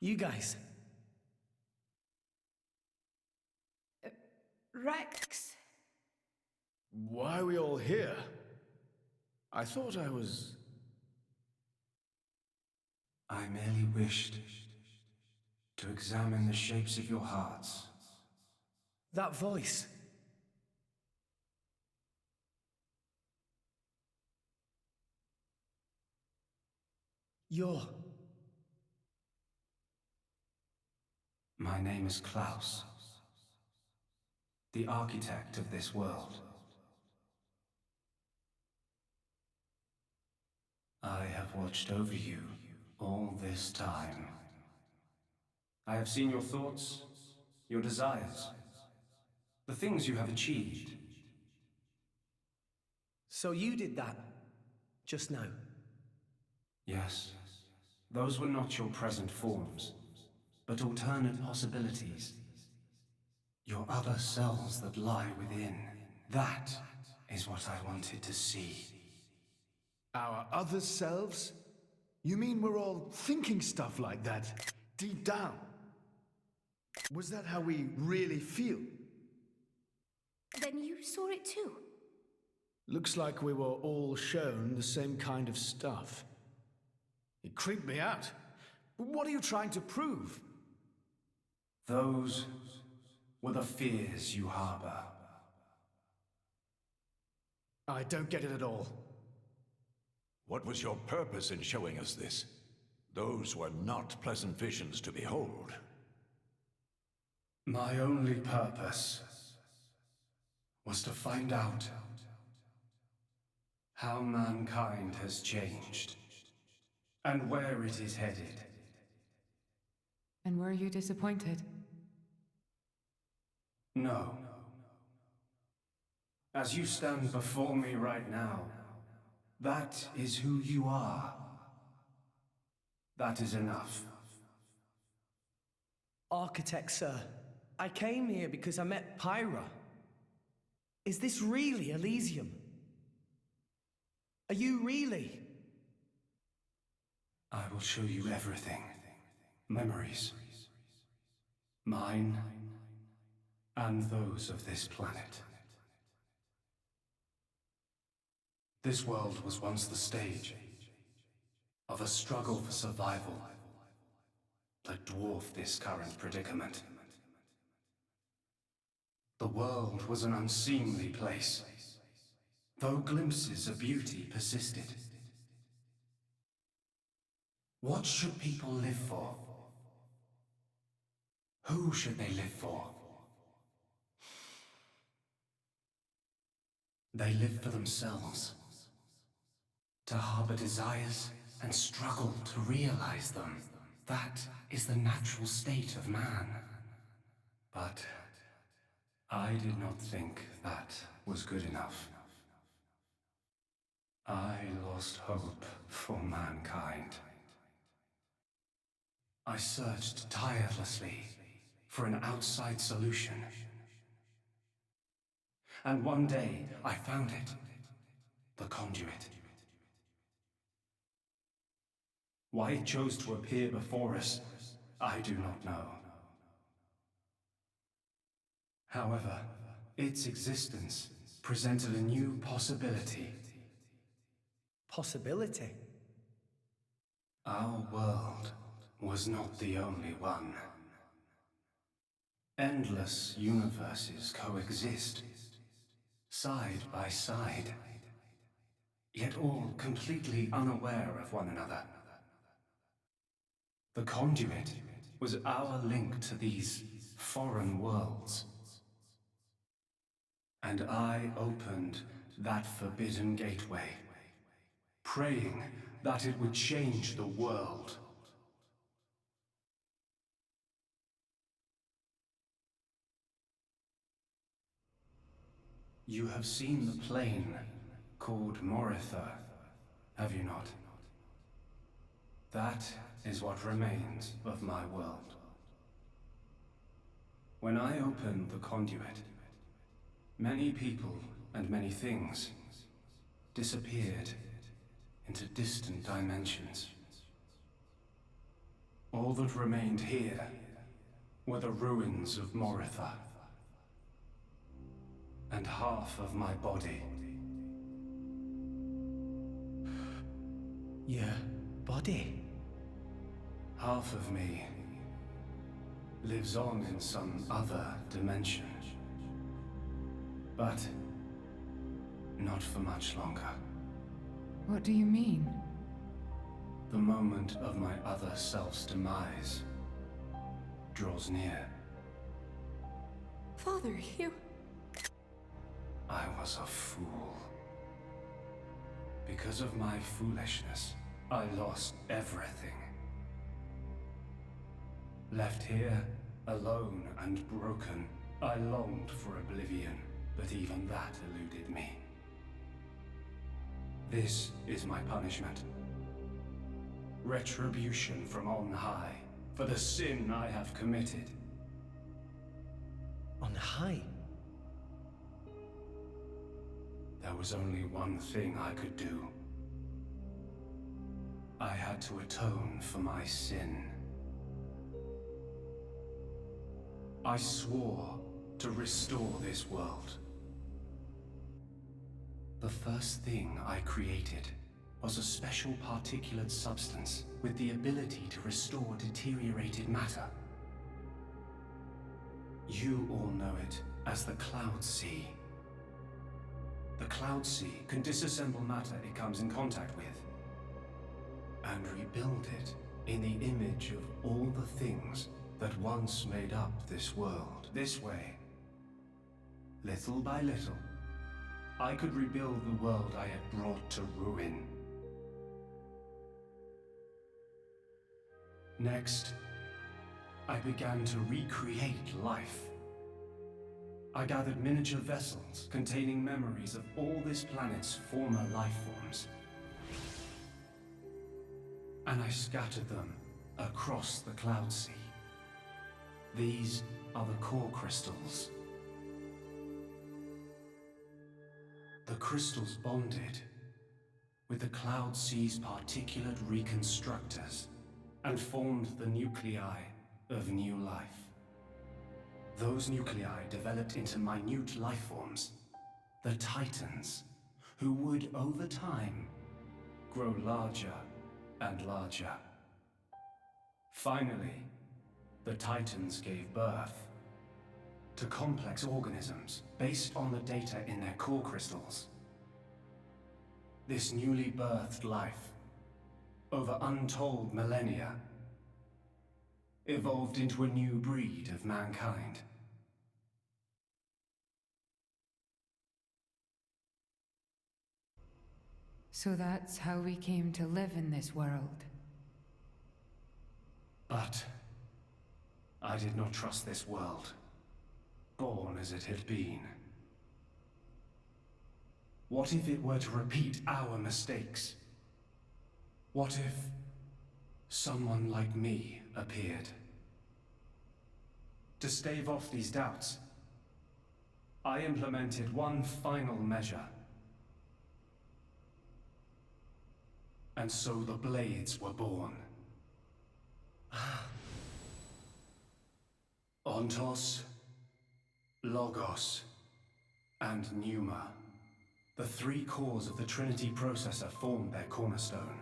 You guys. Rex. Why are we all here? I thought I was... I merely wished to examine the shapes of your hearts. That voice. You're... My name is Klaus, the architect of this world. I have watched over you all this time. I have seen your thoughts, your desires, the things you have achieved. So you did that, just now? Yes, those were not your present forms, but alternate possibilities. Your other selves that lie within. That is what I wanted to see. Our other selves? You mean we're all thinking stuff like that, deep down? Was that how we really feel? Then you saw it too? Looks like we were all shown the same kind of stuff. It creeped me out. But what are you trying to prove? Those were the fears you harbor. I don't get it at all. What was your purpose in showing us this? Those were not pleasant visions to behold. My only purpose was to find out how mankind has changed and where it is headed. And were you disappointed? No. As you stand before me right now, that is who you are. That is enough. Architect, sir. I came here because I met Pyra. Is this really Elysium? Are you really? I will show you everything. Memories. Mine and those of this planet. This world was once the stage of a struggle for survival that dwarfed this current predicament. The world was an unseemly place, though glimpses of beauty persisted. What should people live for? Who should they live for? They live for themselves, to harbor desires and struggle to realize them. That is the natural state of man. But I did not think that was good enough. I lost hope for mankind. I searched tirelessly for an outside solution. And one day, I found it. The conduit. Why it chose to appear before us, I do not know. However, its existence presented a new possibility. Possibility? Our world was not the only one. Endless universes coexist, side by side, yet all completely unaware of one another. The conduit was our link to these foreign worlds. And I opened that forbidden gateway, praying that it would change the world. You have seen the plane called Moritha, have you not? That is what remains of my world. When I opened the conduit, many people and many things disappeared into distant dimensions. All that remained here were the ruins of Moritha. And half of my body. Your body? Half of me lives on in some other dimension. But not for much longer. What do you mean? The moment of my other self's demise draws near. Father, you... I was a fool. Because of my foolishness, I lost everything. Left here, alone and broken, I longed for oblivion, but even that eluded me. This is my punishment. Retribution from on high, for the sin I have committed. On high? There was only one thing I could do. I had to atone for my sin. I swore to restore this world. The first thing I created was a special particulate substance with the ability to restore deteriorated matter. You all know it as the Cloud Sea. The Cloud Sea can disassemble matter it comes in contact with, and rebuild it in the image of all the things that once made up this world. This way, little by little, I could rebuild the world I had brought to ruin. Next, I began to recreate life. I gathered miniature vessels containing memories of all this planet's former life forms. And I scattered them across the Cloud Sea. These are the core crystals. The crystals bonded with the Cloud Sea's particulate reconstructors and formed the nuclei of new life. Those nuclei developed into minute life forms, the Titans, who would, over time, grow larger and larger. Finally, the Titans gave birth to complex organisms based on the data in their core crystals. This newly birthed life, over untold millennia, evolved into a new breed of mankind. So that's how we came to live in this world. But I did not trust this world, born as it had been. What if it were to repeat our mistakes? What if someone like me appeared? To stave off these doubts, I implemented one final measure. And so the Blades were born. Ontos, Logos, and Pneuma. The three cores of the Trinity processor formed their cornerstone.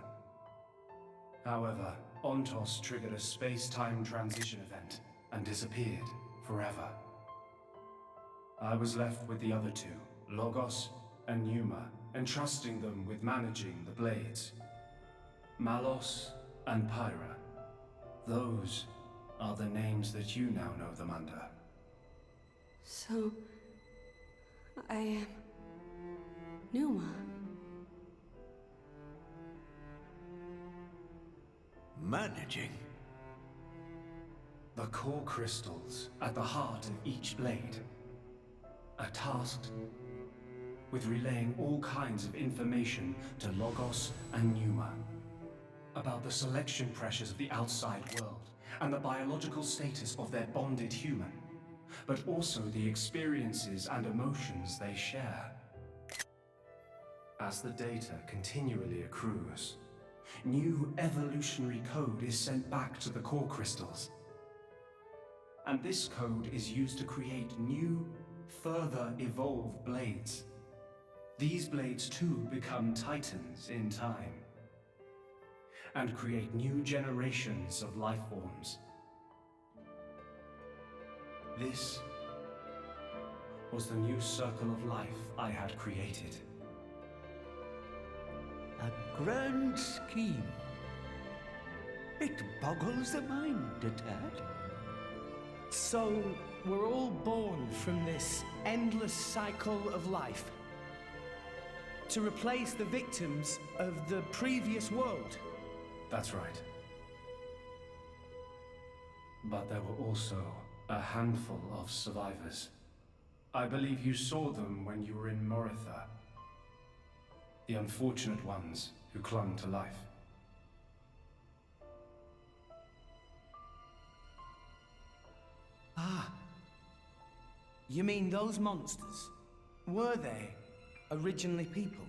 However, Ontos triggered a space-time transition event and disappeared forever. I was left with the other two, Logos and Pneuma, entrusting them with managing the Blades. Malos and Pyra. Those are the names that you now know them under. So... I am... Numa. Managing? The core crystals at the heart of each blade are tasked with relaying all kinds of information to Logos and Pneuma about the selection pressures of the outside world and the biological status of their bonded human, but also the experiences and emotions they share. As the data continually accrues, new evolutionary code is sent back to the core crystals. And this code is used to create new, further evolved blades. These blades too become titans in time, and create new generations of life forms. This was the new circle of life I had created. A grand scheme. It boggles the mind a tad. So, we're all born from this endless cycle of life to replace the victims of the previous world. That's right. But there were also a handful of survivors. I believe you saw them when you were in Moritha. The unfortunate ones who clung to life. Ah. You mean those monsters? Were they originally people?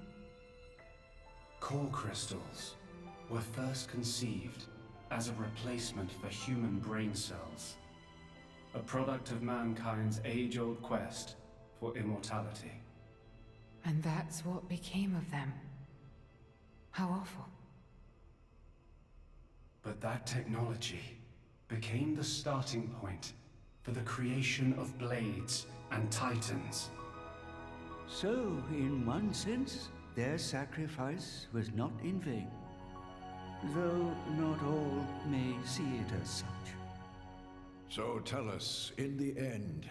Core crystals were first conceived as a replacement for human brain cells. A product of mankind's age-old quest for immortality. And that's what became of them. How awful. But that technology became the starting point for the creation of blades and titans. So, in one sense, their sacrifice was not in vain. Though not all may see it as such. So tell us, in the end,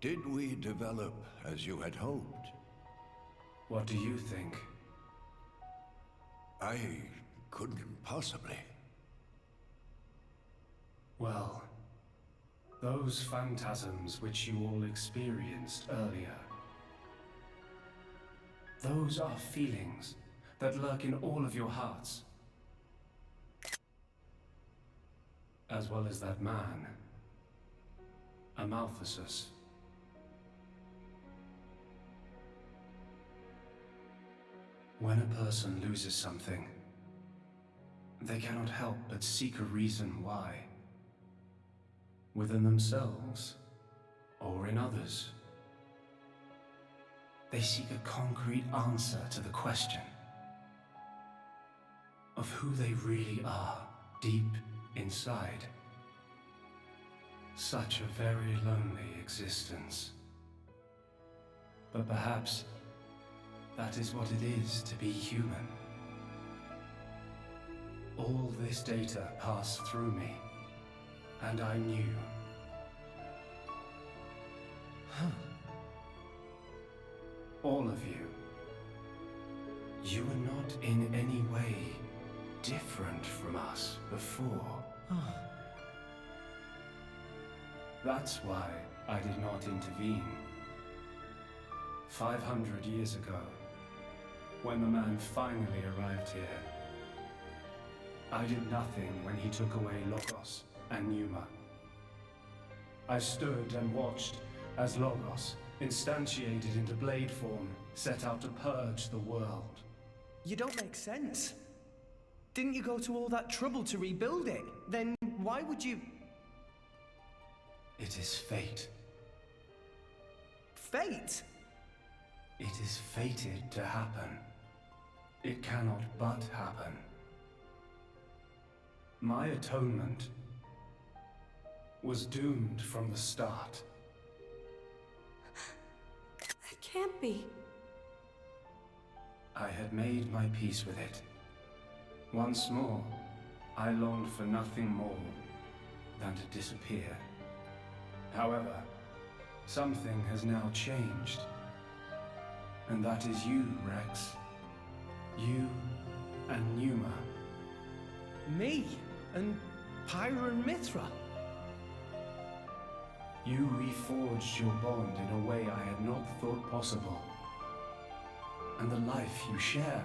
did we develop as you had hoped? What do you think? I couldn't possibly. Well, those phantasms which you all experienced earlier, those are feelings that lurk in all of your hearts. As well as that man, Amaltheus. When a person loses something, they cannot help but seek a reason why. Within themselves, or in others. They seek a concrete answer to the question of who they really are deep inside. Such a very lonely existence. But perhaps that is what it is to be human. All this data passed through me, and I knew. All of you. You were not in any way different from us before. That's why I did not intervene. 500 years ago, when the man finally arrived here, I did nothing when he took away Logos and Numa. I stood and watched as Logos, instantiated into blade form, set out to purge the world. You don't make sense. Didn't you go to all that trouble to rebuild it? Then why would you... It is fate. Fate? It is fated to happen. It cannot but happen. My atonement was doomed from the start. That can't be. I had made my peace with it. Once more, I longed for nothing more than to disappear. However, something has now changed. And that is you, Rex. You and Numa. Me? And Pyra and Mithra? You reforged your bond in a way I had not thought possible. And the life you share.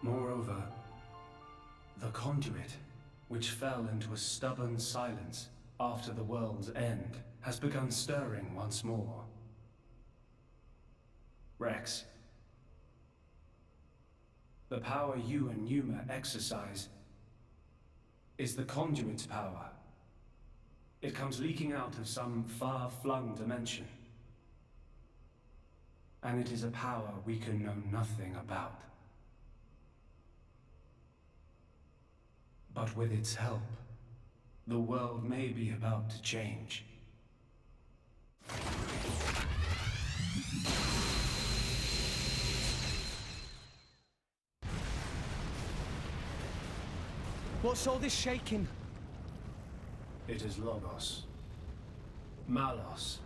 Moreover, the conduit, which fell into a stubborn silence after the world's end, has begun stirring once more. Rex, the power you and Numa exercise is the conduit's power. It comes leaking out of some far-flung dimension. And it is a power we can know nothing about. But with its help, the world may be about to change. What's all this shaking? It is Logos. Malos,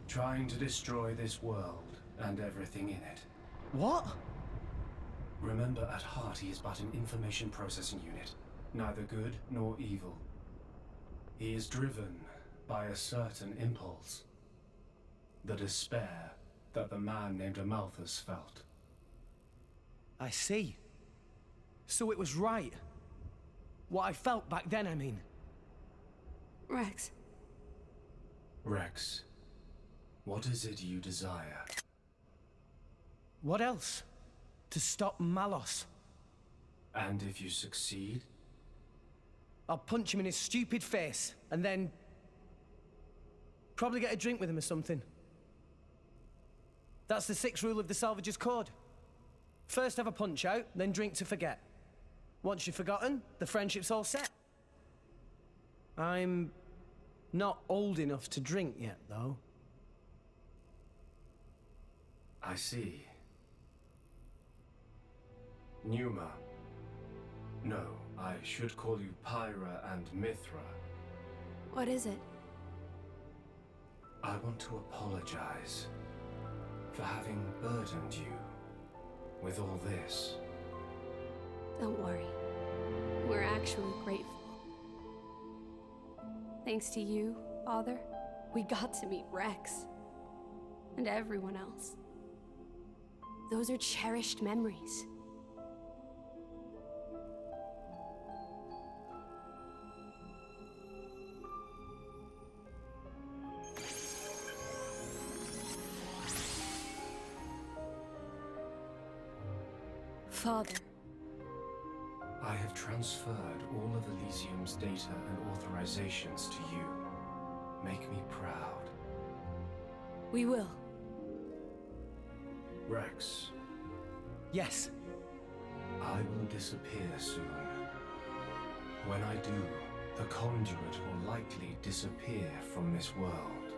trying to destroy this world and everything in it. What? Remember, at heart he is but an information processing unit, neither good nor evil. He is driven by a certain impulse. The despair that the man named Amalthus felt. I see. So it was right. What I felt back then, I mean. Rex, Rex, what is it you desire? What else? To stop Malos. And if you succeed? I'll punch him in his stupid face, and then... probably get a drink with him or something. That's the 6th rule of the Salvager's Code. First have a punch out, then drink to forget. Once you've forgotten, the friendship's all set. I'm not old enough to drink yet, though. I see. Numa. No, I should call you Pyra and Mithra. what is it? I want to apologize for having burdened you with all this. Don't worry. We're actually grateful. Thanks to you, Father, we got to meet Rex. And everyone else. Those are cherished memories. Father. I have transferred all of Elysium's data and authorizations to you. Make me proud. We will. Rex, Yes. I will disappear soon. When I do, the conduit will likely disappear from this world.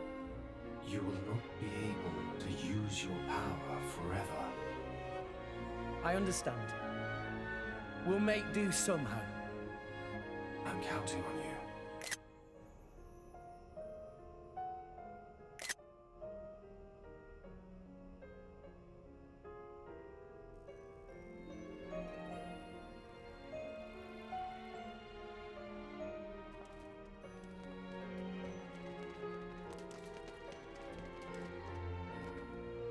You will not be able to use your power forever. I understand. We'll make do somehow. I'm counting on you.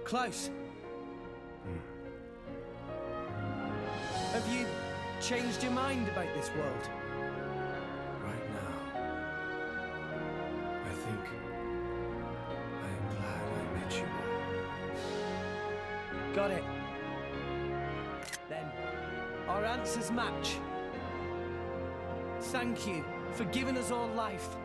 Klaus. Have you changed your mind about this world? Right now, I think I am glad I met you. Got it. Then, our answers match. Thank you for giving us all life.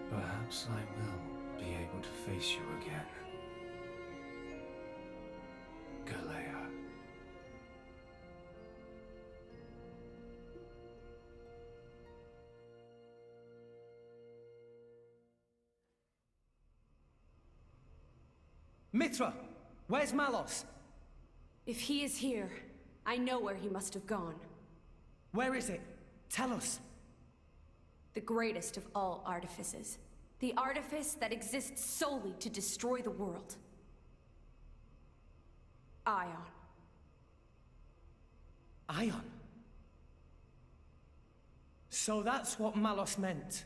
Perhaps I will be able to face you again. Galea. Mithra, where's Malos? If he is here, I know where he must have gone. Where is it? Tell us. The greatest of all artifices. The artifice that exists solely to destroy the world. Ion. Ion. So that's what Malos meant.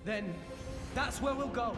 then that's where we'll go.